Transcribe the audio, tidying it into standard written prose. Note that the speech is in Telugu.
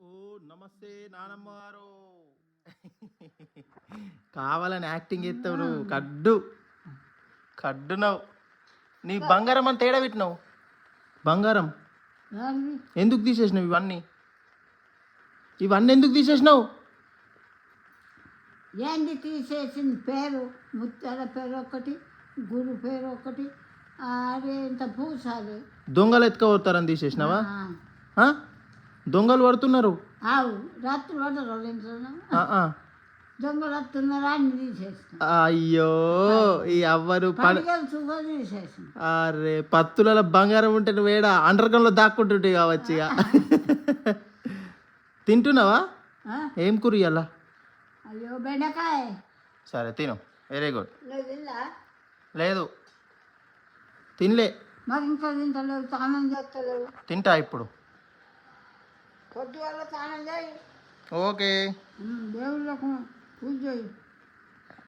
ఓ నమస్తే నానమ్మ గారు. కావాలని యాక్టింగ్ చేస్తావు నువ్వు. కడ్డునవు. నీ బంగారం అని తేడా పెట్టినావు. బంగారం ఎందుకు తీసేసినావు? ఇవన్నీ ఎందుకు తీసేసినావు? ఏంది తీసేసింది? పేరు ముత్యాల పేరు ఒకటి, గురు పేరు ఒకటి, అరే ఇంత పూసాలి. దొంగలు ఎత్తుకపోతారని తీసేసినావా? దొంగలు పడుతున్నారు. ఆవు రాత్రి పడరు ఇంట్లో దొంగలు వస్తున్నారా అని తీసేసిన. అయ్యో ఈ అవ్వరు తీసేసిన. అరే పత్తులలో బంగారం ఉంటే నువ్వు వేడా అండర్గ్రౌండ్లో దాక్కుంటుంటే కావచ్చు. ఇక తింటున్నావా? ఏం కూర ఇయ్యాల? అయ్యో బెండకాయ. సరే తిను. Very good. లేదు లేదు తినలే. మరి ఇంకా తింటలేవు, స్నానం చేస్తలేవు. తింటా ఇప్పుడు. పొద్దుగాల స్నానం చేయి. ఓకే. దేవుళ్ళకు పూజ చేయి.